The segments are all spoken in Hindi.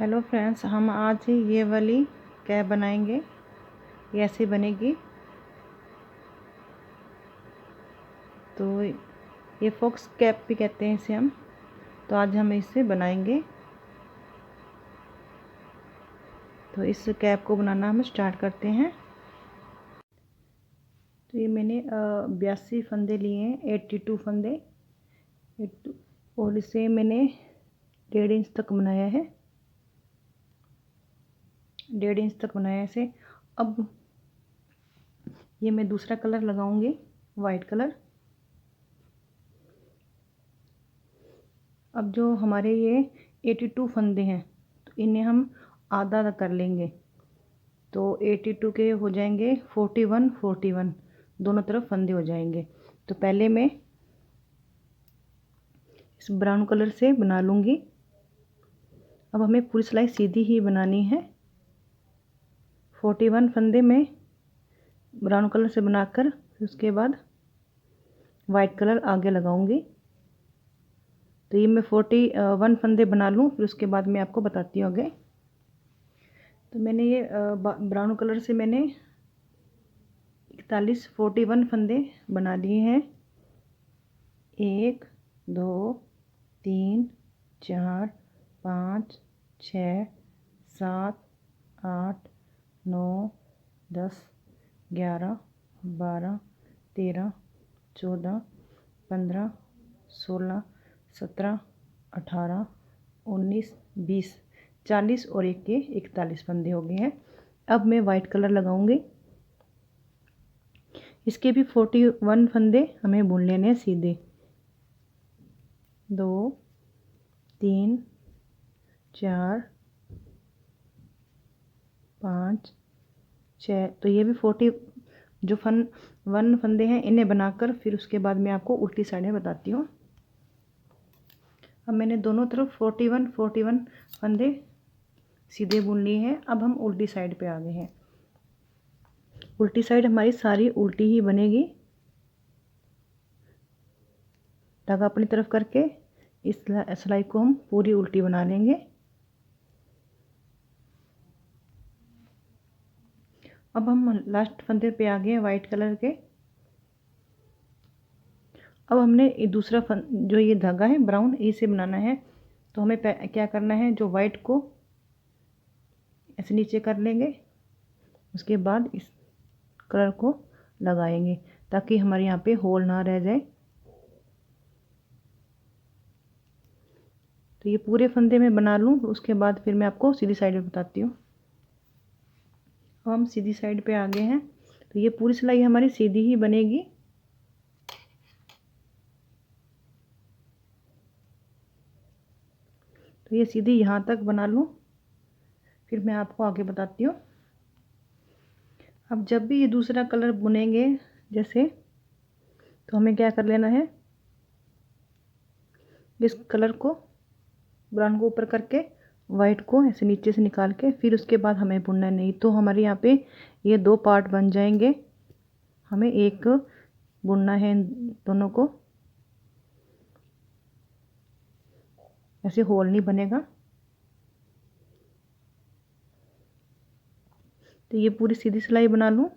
हेलो फ्रेंड्स, हम आज ये वाली कैप बनाएंगे। ये ऐसे बनेगी। तो ये फॉक्स कैप भी कहते हैं इसे हम। तो आज हम इसे बनाएंगे। तो इस कैप को बनाना हम स्टार्ट करते हैं। तो ये मैंने 82 फंदे लिए हैं, 82 फंदे। और इसे मैंने 1.5 इंच तक बनाया है, 1.5 इंच तक बनाया इसे। अब ये मैं दूसरा कलर लगाऊंगी, वाइट कलर। अब जो हमारे ये 82 फंदे हैं, तो इन्हें हम आधा आधा कर लेंगे। तो 82 के हो जाएंगे 41 41, दोनों तरफ फंदे हो जाएंगे। तो पहले मैं इस ब्राउन कलर से बना लूँगी। अब हमें पूरी सिलाई सीधी ही बनानी है। 41 फंदे में ब्राउन कलर से बनाकर उसके बाद वाइट कलर आगे लगाऊंगी। तो ये मैं 41 फंदे बना लूँ, फिर उसके बाद मैं आपको बताती हूँ आगे। तो मैंने ये ब्राउन कलर से मैंने 41 फंदे बना लिए हैं। 1 2 3 4 5 6 7 8 9 10 11 12 13 14 15 16 17 18 19 20 40 और एक के 41 फंदे हो गए हैं। अब मैं वाइट कलर लगाऊंगी। इसके भी 41 फंदे हमें बुन लेने हैं सीधे। 2 3 4 5 6। तो ये भी 40 जो 1 फंदे हैं, इन्हें बनाकर फिर उसके बाद मैं आपको उल्टी साइड में बताती हूँ। अब मैंने दोनों तरफ 41 फंदे सीधे बुन लिए हैं। अब हम उल्टी साइड पे आ गए हैं। उल्टी साइड हमारी सारी उल्टी ही बनेगी। धागा अपनी तरफ करके इस सिलाई को हम पूरी उल्टी बना लेंगे। अब हम लास्ट फंदे पे आ गए हैं वाइट कलर के। अब हमने ये दूसरा जो ये धागा है ब्राउन, इसे बनाना है। तो हमें क्या करना है, जो वाइट को ऐसे नीचे कर लेंगे, उसके बाद इस कलर को लगाएंगे ताकि हमारे यहाँ पे होल ना रह जाए। तो ये पूरे फंदे में बना लूँ, उसके बाद फिर मैं आपको सीधी साइड में बताती हूँ। अब हम सीधी साइड पे आ गए हैं। तो ये पूरी सिलाई हमारी सीधी ही बनेगी। तो ये सीधी यहाँ तक बना लूँ, फिर मैं आपको आगे बताती हूँ। अब जब भी ये दूसरा कलर बुनेंगे जैसे, तो हमें क्या कर लेना है, इस कलर को ब्राउन को ऊपर करके वाइट को ऐसे नीचे से निकाल के फिर उसके बाद हमें बुनना नहीं। तो हमारे यहाँ पे ये 2 पार्ट बन जाएंगे। हमें एक बुनना है इन दोनों को, ऐसे होल नहीं बनेगा। तो ये पूरी सीधी सिलाई बना लूँ,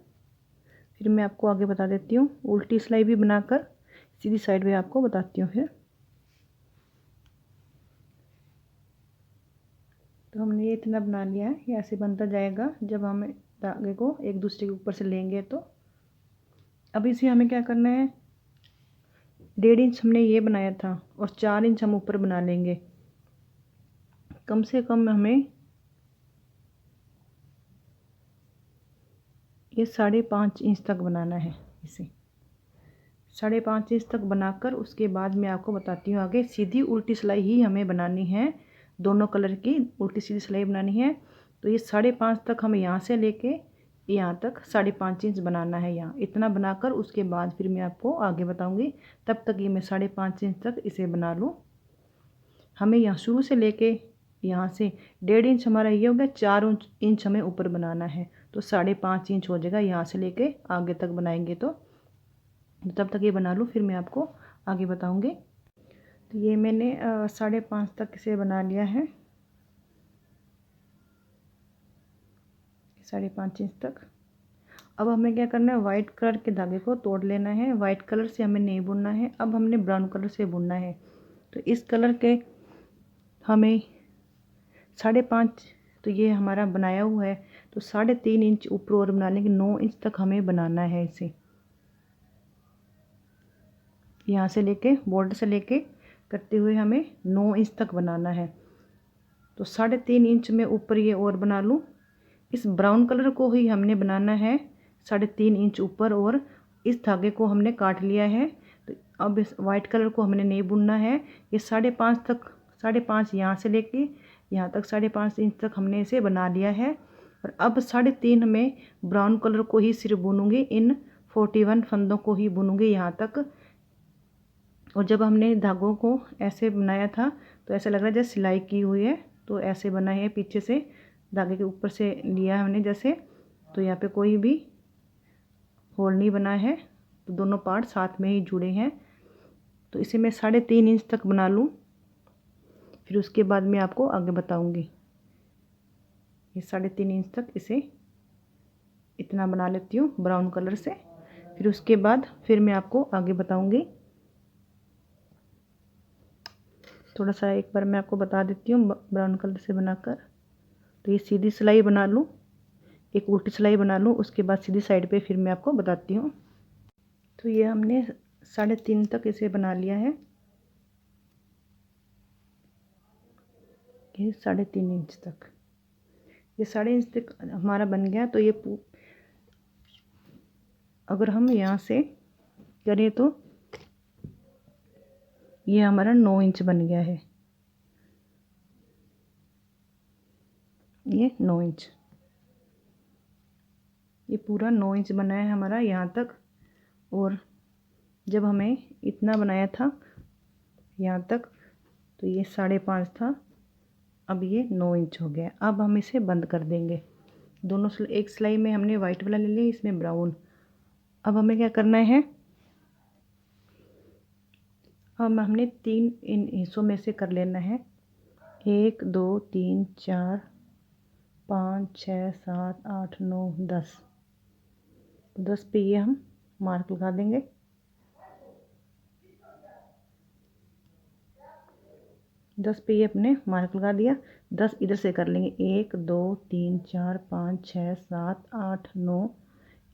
फिर मैं आपको आगे बता देती हूँ। उल्टी सिलाई भी बनाकर सीधी साइड में आपको बताती हूँ फिर। तो हमने ये इतना बना लिया है। ये ऐसे बनता जाएगा जब हम धागे को एक दूसरे के ऊपर से लेंगे। तो अब इसे हमें क्या करना है, 1.5 इंच हमने ये बनाया था और 4 इंच हम ऊपर बना लेंगे। कम से कम हमें ये 5.5 इंच तक बनाना है। इसे 5.5 इंच तक बनाकर उसके बाद मैं आपको बताती हूँ आगे। सीधी उल्टी सिलाई ही हमें बनानी है, दोनों कलर की उल्टी सीधी सिलाई बनानी है। तो ये 5.5 तक हमें यहाँ से लेके यहाँ तक 5.5 इंच बनाना है। यहाँ इतना बनाकर उसके बाद फिर मैं आपको आगे बताऊँगी। तब तक ये मैं 5.5 इंच तक इसे बना लूँ। हमें यहाँ शुरू से लेके यहाँ से 1.5 इंच हमारा ये हो गया, 4 इंच हमें ऊपर बनाना है। तो 5.5 इंच हो जाएगा यहाँ से लेके आगे तक बनाएंगे। तो तब तक ये बना लूँ, फिर मैं आपको आगे बताऊँगी। तो ये मैंने 5.5 तक इसे बना लिया है। 5.5 इंच तक। अब हमें क्या करना है, वाइट कलर के धागे को तोड़ लेना है। वाइट कलर से हमें नहीं बुनना है, अब हमने ब्राउन कलर से बुनना है। तो इस कलर के हमें 5.5, तो ये हमारा बनाया हुआ है, तो 3.5 इंच ऊपर और बनाने के 9 इंच तक हमें बनाना है। इसे यहाँ से लेके बॉर्डर से लेके करते हुए हमें 9 इंच तक बनाना है। तो 3.5 इंच में ऊपर ये और बना लूँ। इस ब्राउन कलर को ही हमने बनाना है 3.5 इंच ऊपर, और इस धागे को हमने काट लिया है। तो अब इस वाइट कलर को हमने नहीं बुनना है। ये 5.5 तक, 5.5 यहाँ से लेके यहाँ तक 5.5 इंच तक हमने इसे बना लिया है। और अब 3.5 में ब्राउन कलर को ही सिर्फ बुनूंगी, इन 41 फंदों को ही बुनूंगी यहाँ तक। और जब हमने धागों को ऐसे बनाया था तो ऐसा लग रहा है जैसे सिलाई की हुई है, तो ऐसे बना है। पीछे से धागे के ऊपर से लिया हमने जैसे, तो यहाँ पे कोई भी होल नहीं बना है, तो दोनों पार्ट साथ में ही जुड़े हैं। तो इसे मैं 3.5 इंच तक बना लूँ, फिर उसके बाद मैं आपको आगे बताऊँगी। ये 3.5 इंच तक इसे इतना बना लेती हूँ ब्राउन कलर से, फिर उसके बाद फिर मैं आपको आगे बताऊँगी। थोड़ा सा एक बार मैं आपको बता देती हूँ ब्राउन कलर से बनाकर। तो ये सीधी सिलाई बना लूँ, एक उल्टी सिलाई बना लूँ, उसके बाद सीधी साइड पे फिर मैं आपको बताती हूँ। तो ये हमने 3.5 तक इसे बना लिया है, ये 3.5 इंच तक, ये 3.5 इंच तक हमारा बन गया। तो ये अगर हम यहाँ से करें तो ये हमारा 9 इंच बन गया है, ये 9 इंच, ये पूरा 9 इंच बना है हमारा यहाँ तक। और जब हमें इतना बनाया था यहाँ तक, तो ये 5.5 था, अब ये 9 इंच हो गया। अब हम इसे बंद कर देंगे। दोनों एक सिलाई में हमने वाइट वाला ले लिया, इसमें ब्राउन। अब हमें क्या करना है, अब हमने 3 इन हिस्सों में से कर लेना है। 1 2 3 4 5 6 7 8 9 10, 10 पे ये हम मार्क लगा देंगे। 10 पे ये अपने मार्क लगा दिया। 10 इधर से कर लेंगे, 1 2 3 4 5 6 7 8 9,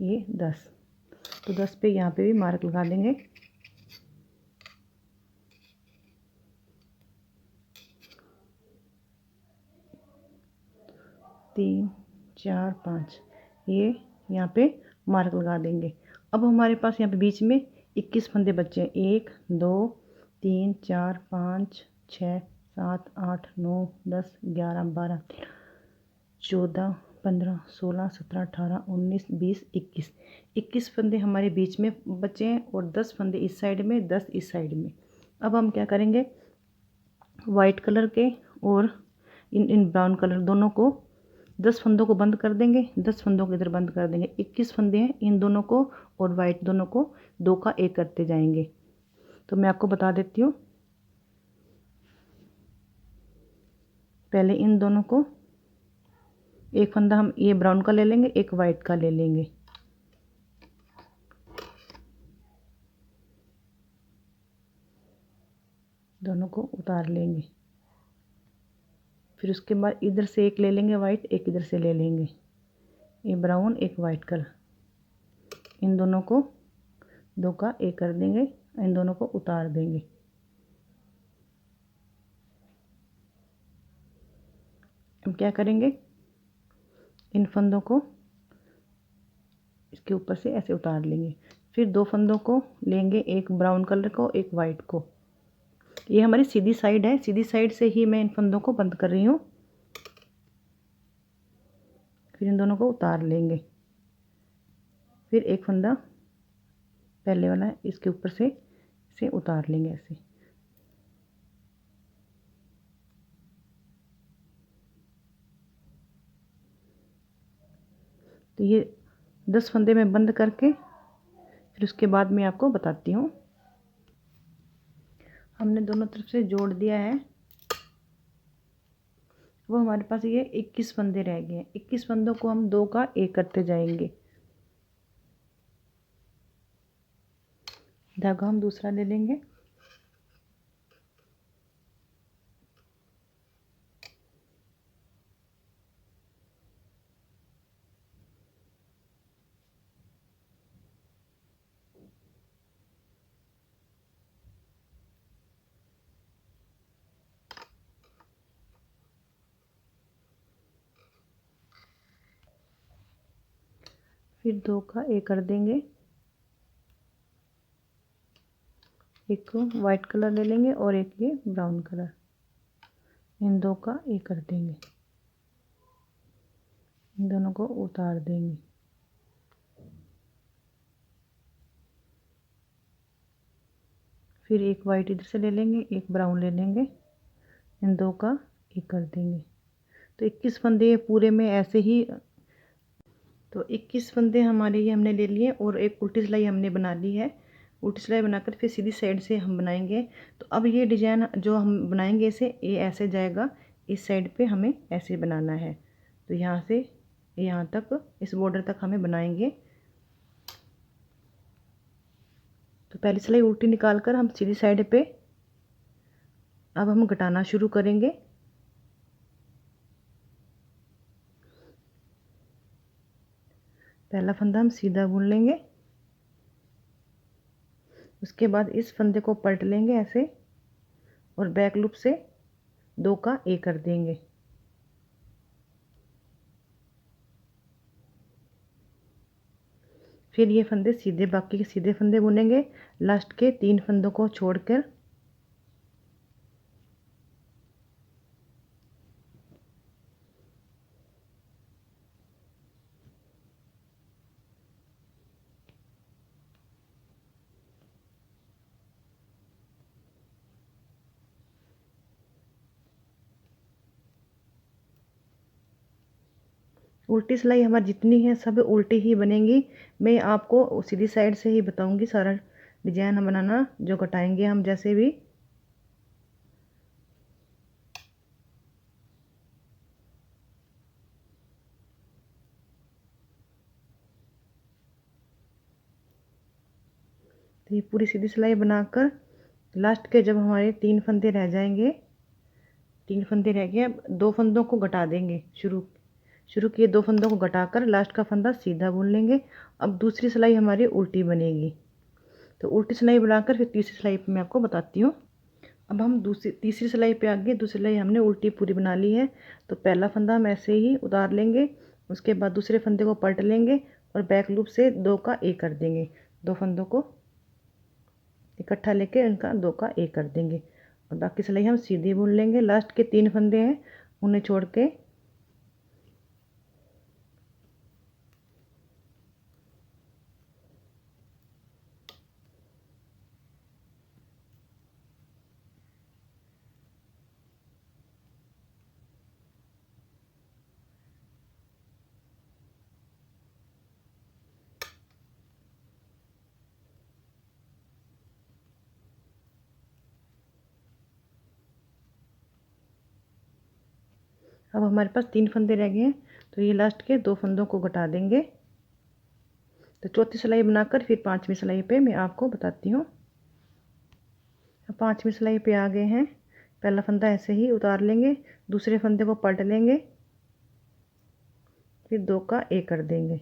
ये 10। तो 10 पे यहाँ पे भी मार्क लगा देंगे। तीन 4 5, ये यहाँ पे मार्क लगा देंगे। अब हमारे पास यहाँ पे बीच में 21 फंदे बचे हैं। 1 2 3 4 5 6 7 8 9 10 11 12 13 14 15 16 17 18 19 20 21, 21 फंदे हमारे बीच में बचे हैं, और 10 फंदे इस साइड में, 10 इस साइड में। अब हम क्या करेंगे, वाइट कलर के और इन ब्राउन कलर दोनों को 10 फंदों को बंद कर देंगे, 10 फंदों को इधर बंद कर देंगे। 21 फंदे हैं, इन दोनों को और वाइट दोनों को 2 का 1 करते जाएंगे। तो मैं आपको बता देती हूँ, पहले इन दोनों को एक फंदा हम ये ब्राउन का ले लेंगे, एक वाइट का ले लेंगे। दोनों को उतार लेंगे, फिर उसके बाद इधर से एक ले लेंगे वाइट, एक इधर से ले लेंगे, ये ब्राउन एक वाइट कलर, इन दोनों को 2 का 1 कर देंगे, इन दोनों को उतार देंगे। हम क्या करेंगे, इन फंदों को इसके ऊपर से ऐसे उतार लेंगे, फिर 2 फंदों को लेंगे, एक ब्राउन कलर को, एक वाइट को। ये हमारी सीधी साइड है, सीधी साइड से ही मैं इन फंदों को बंद कर रही हूँ। फिर इन दोनों को उतार लेंगे, फिर एक फंदा पहले वाला है इसके ऊपर से इसे उतार लेंगे ऐसे। तो ये 10 फंदे में बंद करके फिर उसके बाद मैं आपको बताती हूँ। हमने दोनों तरफ से जोड़ दिया है। वो हमारे पास ये 21 फंदे रह गए हैं। 21 फंदों को हम 2 का एक करते जाएंगे। धागा हम दूसरा ले लेंगे। फिर 2 का एक कर देंगे। एक वाइट कलर ले लेंगे और एक ये ब्राउन कलर, इन 2 का एक कर देंगे। इन दोनों को उतार देंगे। फिर एक वाइट इधर से ले लेंगे, एक ब्राउन ले लेंगे, इन 2 का एक कर देंगे। तो 21 फंदे पूरे में ऐसे ही, तो 21 फंदे हमारे ये हमने ले लिए और एक उल्टी सिलाई हमने बना ली है। उल्टी सिलाई बनाकर फिर सीधी साइड से हम बनाएंगे। तो अब ये डिजाइन जो हम बनाएंगे इसे, ये ऐसे जाएगा, इस साइड पे हमें ऐसे बनाना है। तो यहाँ से यहाँ तक, इस बॉर्डर तक हमें बनाएंगे। तो पहली सिलाई उल्टी निकाल कर हम सीधी साइड पे अब हम घटाना शुरू करेंगे। पहला फंदा हम सीधा बुन लेंगे, उसके बाद इस फंदे को पलट लेंगे ऐसे और बैक लूप से 2 का एक कर देंगे। फिर ये फंदे सीधे, बाकी के सीधे फंदे बुनेंगे लास्ट के 3 फंदों को छोड़कर। उल्टी सिलाई हमारी जितनी है सब उल्टी ही बनेंगी। मैं आपको सीधी साइड से ही बताऊंगी सारा डिजाइन हम बनाना, जो कटाएंगे हम जैसे भी। तो ये पूरी सीधी सिलाई बनाकर लास्ट के जब हमारे 3 फंदे रह जाएंगे, 3 फंदे रह गए, 2 फंदों को घटा देंगे। शुरू किए 2 फंदों को घटाकर लास्ट का फंदा सीधा बुन लेंगे। अब दूसरी सिलाई हमारी उल्टी बनेगी। तो उल्टी सिलाई बनाकर फिर तीसरी सिलाई पे मैं आपको बताती हूँ। अब हम तीसरी सिलाई पे आगे, दूसरी सिलाई हमने उल्टी पूरी बना ली है। तो पहला फंदा हम ऐसे ही उतार लेंगे, उसके बाद दूसरे फंदे को पलट लेंगे और बैक लूप से 2 का एक कर देंगे। 2 फंदों को इकट्ठा लेके इनका 2 का एक कर देंगे और बाकी सिलाई हम सीधी बुन लेंगे। लास्ट के 3 फंदे हैं उन्हें छोड़ के अब हमारे पास 3 फंदे रह गए हैं। तो ये लास्ट के 2 फंदों को घटा देंगे। तो चौथी सिलाई बनाकर फिर 5वीं सिलाई पे मैं आपको बताती हूँ। अब 5वीं सिलाई पे आ गए हैं। पहला फंदा ऐसे ही उतार लेंगे, दूसरे फंदे को पलट लेंगे, फिर 2 का एक कर देंगे।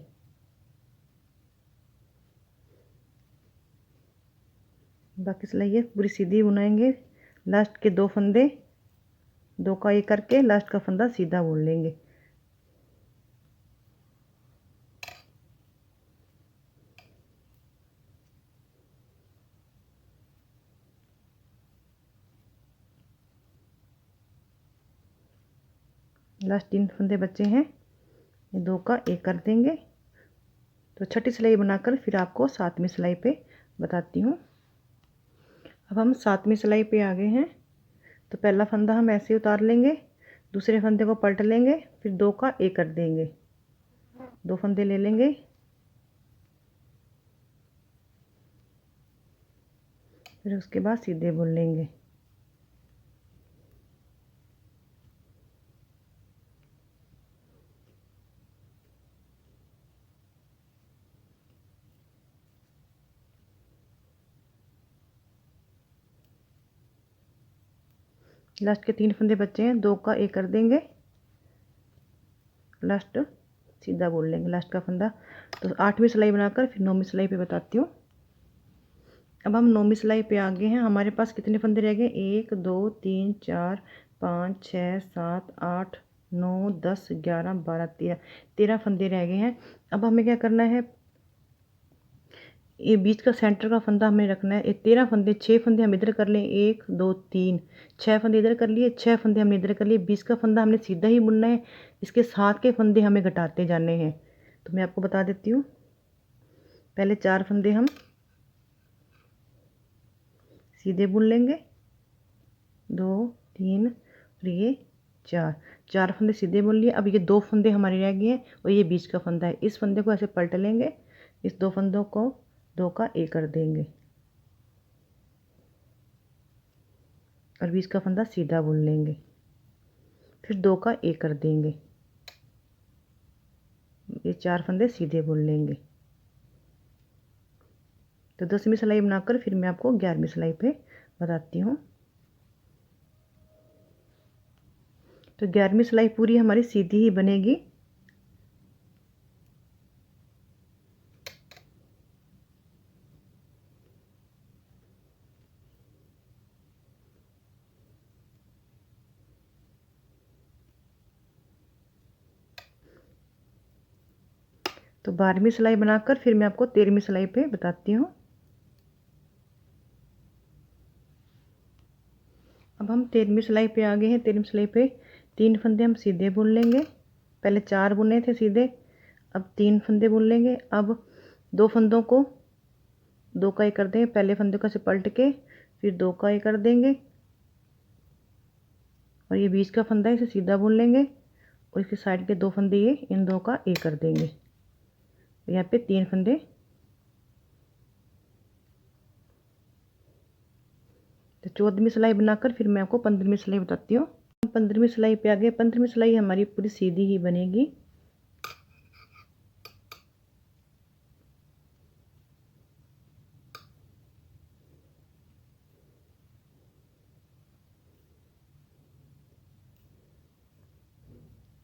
बाकी सिलाई है पूरी सीधी बुनाएंगे। लास्ट के 2 फंदे 2 का एक करके लास्ट का फंदा सीधा बुन लेंगे। लास्ट 3 फंदे बचे हैं, ये 2 का एक कर देंगे। तो छठी सिलाई बनाकर फिर आपको 7वीं सिलाई पे बताती हूँ। अब हम 7वीं सिलाई पे आ गए हैं। तो पहला फंदा हम ऐसे उतार लेंगे, दूसरे फंदे को पलट लेंगे, फिर 2 का एक कर देंगे। 2 फंदे ले लेंगे, फिर उसके बाद सीधे बुन लेंगे। लास्ट के 3 फंदे बचे हैं, 2 का एक कर देंगे, लास्ट सीधा बोल लेंगे लास्ट का फंदा। तो 8वीं सिलाई बनाकर फिर 9वीं सिलाई पे बताती हूँ। अब हम 9वीं सिलाई पे आ गए हैं। हमारे पास कितने फंदे रह गए, 1 2 3 4 5 6 7 8 9 10 11 12 13 फंदे रह गए हैं। अब हमें क्या करना है, ये बीच का सेंटर का फंदा हमें रखना है। ये 13 फंदे, 6 फंदे हम इधर कर लें, 1 2 3 6 फंदे इधर कर लिए, 6 फंदे हमने इधर कर लिए। बीच का फंदा हमने सीधा ही बुनना है, इसके साथ के फंदे हमें घटाते जाने हैं। तो मैं आपको बता देती हूँ। पहले 4 फंदे हम सीधे बुन लेंगे, 2 3 और ये 4 फंदे सीधे बुन लिए। अब ये 2 फंदे हमारे रह गए हैं और ये बीच का फंदा है। इस फंदे को ऐसे पलट लेंगे, इस 2 फंदों को 2 का एक कर देंगे और बीच का फंदा सीधा बुन लेंगे, फिर 2 का एक कर देंगे, ये 4 फंदे सीधे बुन लेंगे। तो 10वीं सिलाई बनाकर फिर मैं आपको 11वीं सिलाई पे बताती हूँ। तो 11वीं सिलाई पूरी हमारी सीधी ही बनेगी। तो 12वीं सिलाई बनाकर फिर मैं आपको 13वीं सिलाई पे बताती हूँ। अब हम 13वीं सिलाई पे आ गए हैं। 13वीं सिलाई पे 3 फंदे हम सीधे बुन लेंगे। पहले 4 बुने थे सीधे, अब 3 फंदे बुन लेंगे। अब 2 फंदों को 2 का एक कर देंगे, पहले फंदे को ऐसे पलट के फिर 2 का एक कर देंगे और ये बीच का फंदा है इसे सीधा बुन लेंगे और इसके साइड के 2 फंदे ये इन 2 का एक कर देंगे। यहाँ पे 3 फंदे। तो 14वीं सिलाई बनाकर फिर मैं आपको 15वीं सिलाई बताती हूँ। 15वीं सिलाई पे आ गए। 15वीं सिलाई हमारी पूरी सीधी ही बनेगी।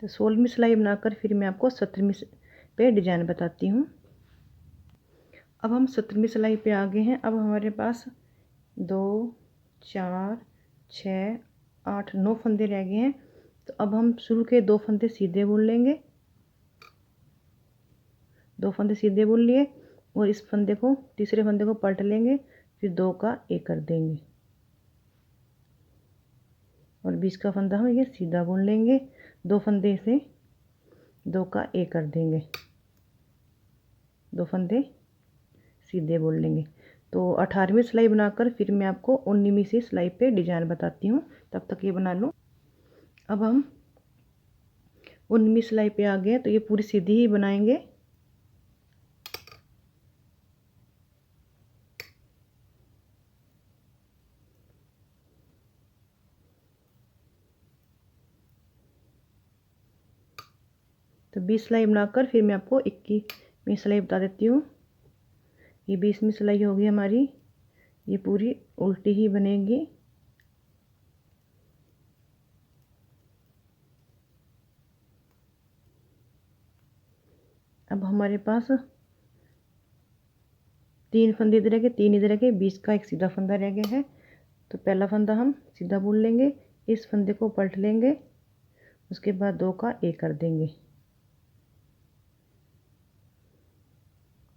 तो 16वीं सिलाई बनाकर फिर मैं आपको 17वीं पे डिजाइन बताती हूँ। अब हम 17वीं सिलाई पे आ गए हैं। अब हमारे पास 2 4 6 8 9 फंदे रह गए हैं। तो अब हम शुरू के 2 फंदे सीधे बुन लेंगे, 2 फंदे सीधे बुन लिए और इस फंदे को तीसरे फंदे को पलट लेंगे, फिर 2 का एक कर देंगे और बीच का फंदा हम ये सीधा बुन लेंगे। 2 फंदे से 2 का एक कर देंगे, 2 फंदे सीधे बुन लेंगे। तो 18वीं सिलाई बनाकर फिर मैं आपको 19वीं सी सिलाई पे डिजाइन बताती हूँ। तब तक ये बना लूँ। अब हम 19वीं सिलाई पे आ गए तो ये पूरी सीधी ही बनाएंगे। तो 20 सिलाई बनाकर फिर मैं आपको 21वीं सिलाई बता देती हूँ। ये 20वीं सिलाई होगी हमारी, ये पूरी उल्टी ही बनेगी। अब हमारे पास 3 फंदे इधर के 3 इधर के, बीच का एक सीधा फंदा रह गया है। तो पहला फंदा हम सीधा बुन लेंगे, इस फंदे को पलट लेंगे, उसके बाद 2 का एक कर देंगे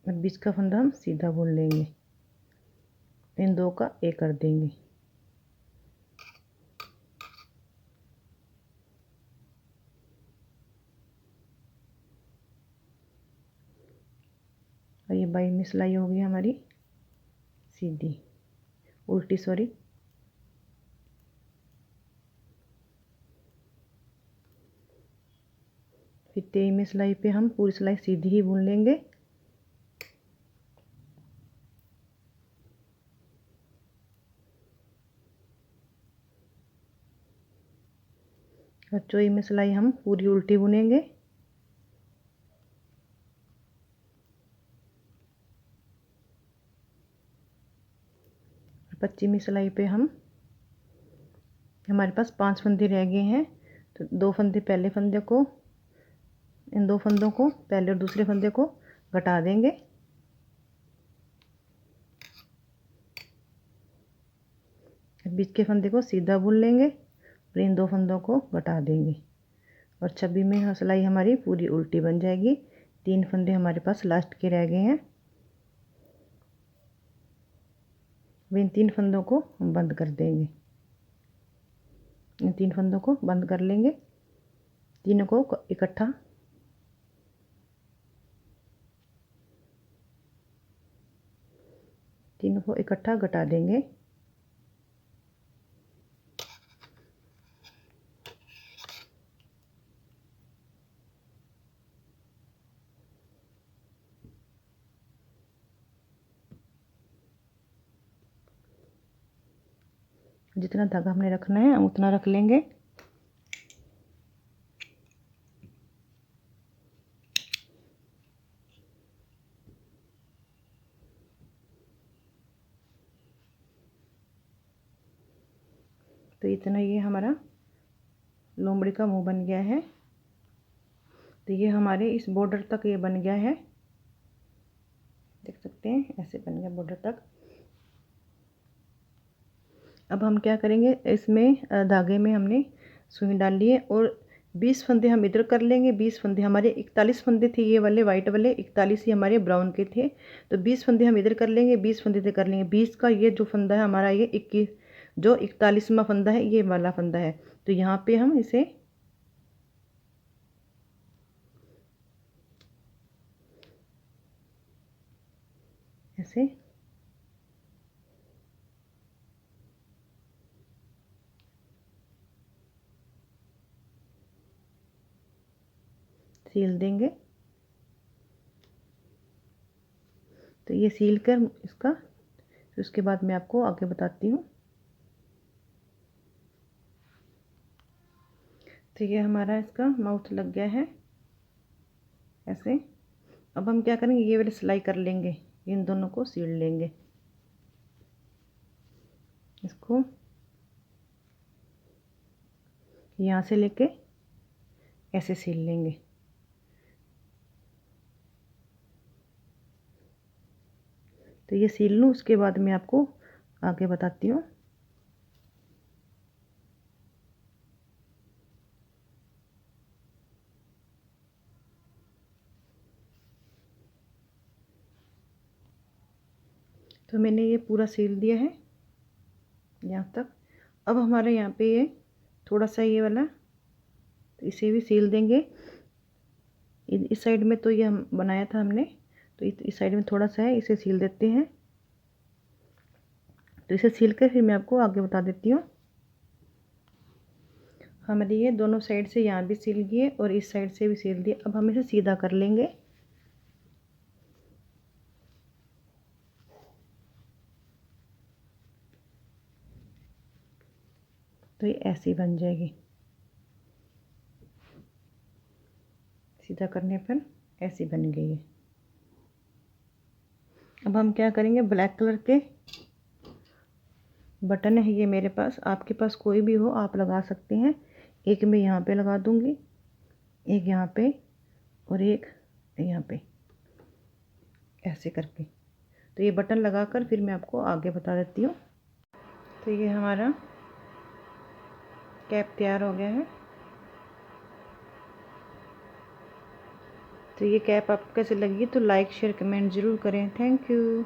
और बीच का फंदा हम सीधा बुन लेंगे, इन 2 का एक कर देंगे और ये 22वीं सिलाई होगी हमारी सीधी, उल्टी सॉरी। फिर 23वीं सिलाई पे हम पूरी सिलाई सीधी ही बुन लेंगे। और 24वीं सिलाई हम पूरी उल्टी बुनेंगे। और 25वीं सिलाई पे हम हमारे पास 5 फंदे रह गए हैं। तो 2 फंदे पहले फंदे को, इन 2 फंदों को पहले और दूसरे फंदे को घटा देंगे। बीच के फंदे को सीधा बुन लेंगे और इन 2 फंदों को घटा देंगे और 26 में सिलाई हमारी पूरी उल्टी बन जाएगी। 3 फंदे हमारे पास लास्ट के रह गए हैं। इन 3 फंदों को हम बंद कर देंगे। इन 3 फंदों को बंद कर लेंगे, तीनों को इकट्ठा घटा देंगे। जितना धागा हमने रखना है हम उतना रख लेंगे। तो इतना ये हमारा लोमड़ी का मुंह बन गया है। तो ये हमारे इस बॉर्डर तक ये बन गया है, देख सकते हैं ऐसे बन गया बॉर्डर तक। अब हम क्या करेंगे, इसमें धागे में हमने सुई डाल ली है और 20 फंदे हम इधर कर लेंगे। 20 फंदे हमारे 41 फंदे थे ये वाले वाइट वाले, 41 ही हमारे ब्राउन के थे। तो 20 फंदे हम इधर कर लेंगे, 20 फंदे इधर कर लेंगे। 20 का ये जो फंदा है हमारा, ये 21 जो 41वां फंदा है ये वाला फंदा है। तो यहाँ पे हम इसे ऐसे सील देंगे। तो ये सील कर इसका, फिर उसके बाद मैं आपको आगे बताती हूँ। तो ये हमारा इसका माउथ लग गया है ऐसे। अब हम क्या करेंगे, ये वाली सिलाई कर लेंगे, इन दोनों को सील लेंगे। इसको यहाँ से लेके ऐसे सील लेंगे। तो ये सील लूँ, उसके बाद मैं आपको आगे बताती हूँ। तो मैंने ये पूरा सील दिया है यहाँ तक। अब हमारे यहाँ पे ये थोड़ा सा ये वाला, तो इसे भी सील देंगे। इस साइड में तो ये हम बनाया था हमने, तो इस साइड में थोड़ा सा है, इसे सील देते हैं। तो इसे सील कर फिर मैं आपको आगे बता देती हूँ। हमारे ये दोनों साइड से यहाँ भी सील दिए और इस साइड से भी सील दिए। अब हम इसे सीधा कर लेंगे। तो ये ऐसी बन जाएगी, सीधा करने पर ऐसी बन गई है। अब हम क्या करेंगे, ब्लैक कलर के बटन है ये मेरे पास, आपके पास कोई भी हो आप लगा सकते हैं। एक मैं यहाँ पे लगा दूँगी, एक यहाँ पे और एक यहाँ पे, ऐसे करके। तो ये बटन लगाकर फिर मैं आपको आगे बता देती हूँ। तो ये हमारा कैप तैयार हो गया है। तो ये कैप आपको कैसे लगी तो लाइक शेयर कमेंट ज़रूर करें। Thank you.